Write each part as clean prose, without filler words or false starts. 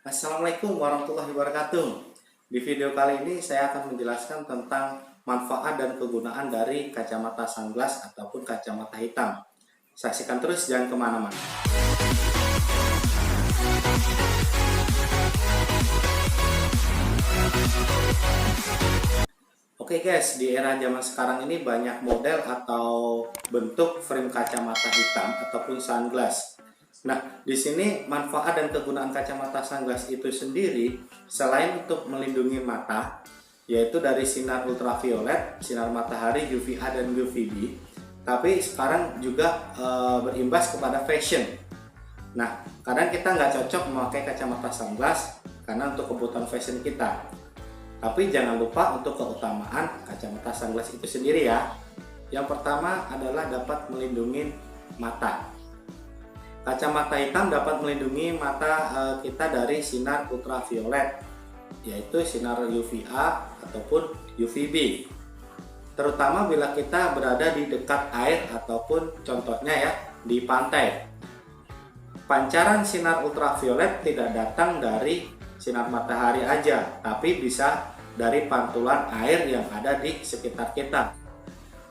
Assalamualaikum warahmatullahi wabarakatuh. Di video kali ini saya akan menjelaskan tentang manfaat dan kegunaan dari kacamata sunglass ataupun kacamata hitam. Saksikan terus, jangan kemana-mana. Oke guys, di era zaman sekarang ini banyak model atau bentuk frame kacamata hitam ataupun sunglass. Nah, di sini manfaat dan kegunaan kacamata sunglass itu sendiri selain untuk melindungi mata, yaitu dari sinar ultraviolet, sinar matahari, UVA dan UVB, tapi sekarang juga berimbas kepada fashion. Nah, kadang kita nggak cocok memakai kacamata sunglass karena untuk kebutuhan fashion kita. Tapi jangan lupa untuk keutamaan kacamata sunglass itu sendiri ya. Yang pertama adalah dapat melindungi mata. Kacamata hitam dapat melindungi mata kita dari sinar ultraviolet, yaitu sinar UVA ataupun UVB. Terutama bila kita berada di dekat air ataupun contohnya ya di pantai. Pancaran sinar ultraviolet tidak datang dari sinar matahari aja, tapi bisa dari pantulan air yang ada di sekitar kita.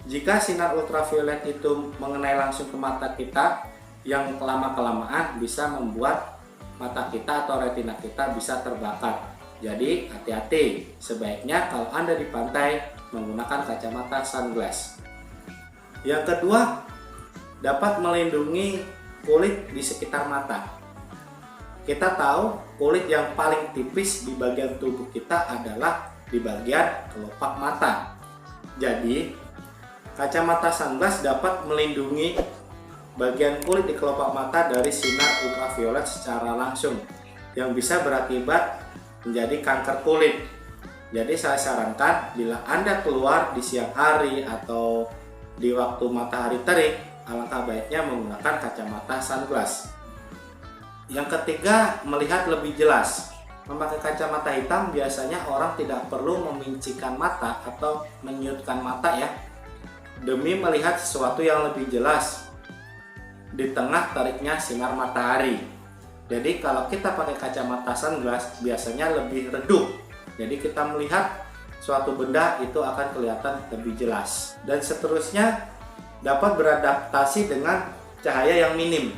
Jika sinar ultraviolet itu mengenai langsung ke mata kita, yang lama-kelamaan bisa membuat mata kita atau retina kita bisa terbakar. Jadi hati-hati, sebaiknya kalau Anda di pantai menggunakan kacamata sunglass. Yang kedua, dapat melindungi kulit di sekitar mata. Kita tahu kulit yang paling tipis di bagian tubuh kita adalah di bagian kelopak mata. Jadi, kacamata sunglass dapat melindungi bagian kulit di kelopak mata dari sinar ultraviolet secara langsung yang bisa berakibat menjadi kanker kulit. Jadi saya sarankan bila Anda keluar di siang hari atau di waktu matahari terik, alangkah baiknya menggunakan kacamata sunglass. Yang ketiga, melihat lebih jelas. Memakai kacamata hitam biasanya orang tidak perlu memincikan mata atau menyutkan mata ya, demi melihat sesuatu yang lebih jelas di tengah teriknya sinar matahari. Jadi kalau kita pakai kacamata sunglass biasanya lebih redup. Jadi kita melihat suatu benda itu akan kelihatan lebih jelas. Dan seterusnya dapat beradaptasi dengan cahaya yang minim.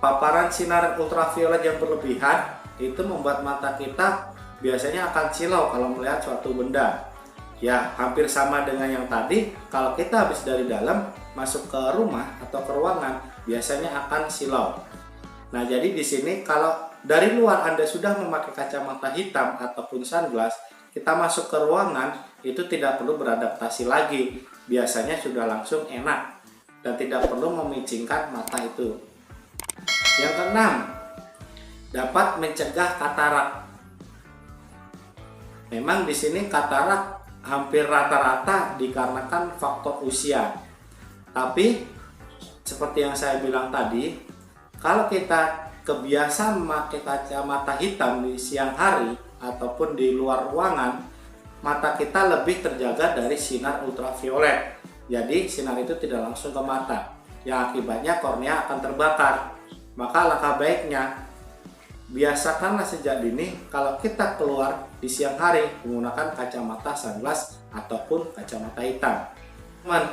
Paparan sinar ultraviolet yang berlebihan itu membuat mata kita biasanya akan silau kalau melihat suatu benda. Ya, hampir sama dengan yang tadi, kalau kita habis dari dalam masuk ke rumah atau ke ruangan, biasanya akan silau. Nah, jadi di sini kalau dari luar Anda sudah memakai kacamata hitam ataupun sunglass, kita masuk ke ruangan itu tidak perlu beradaptasi lagi. Biasanya sudah langsung enak dan tidak perlu memicingkan mata itu. Yang keenam, dapat mencegah katarak. Memang di sini katarak hampir rata-rata dikarenakan faktor usia. Tapi seperti yang saya bilang tadi, kalau kita kebiasaan memakai kacamata hitam di siang hari ataupun di luar ruangan, mata kita lebih terjaga dari sinar ultraviolet. Jadi sinar itu tidak langsung ke mata, yang akibatnya kornea akan terbakar. Maka langkah baiknya biasakanlah sejak dini kalau kita keluar di siang hari menggunakan kacamata sunglass ataupun kacamata hitam.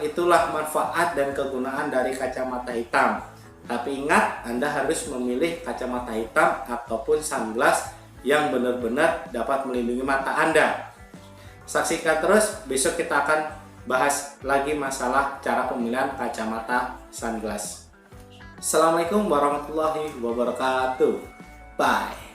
Itulah manfaat dan kegunaan dari kacamata hitam. Tapi ingat, Anda harus memilih kacamata hitam ataupun sunglass yang benar-benar dapat melindungi mata Anda. Saksikan terus, besok kita akan bahas lagi masalah cara pemilihan kacamata sunglass. Assalamualaikum warahmatullahi wabarakatuh. Bye.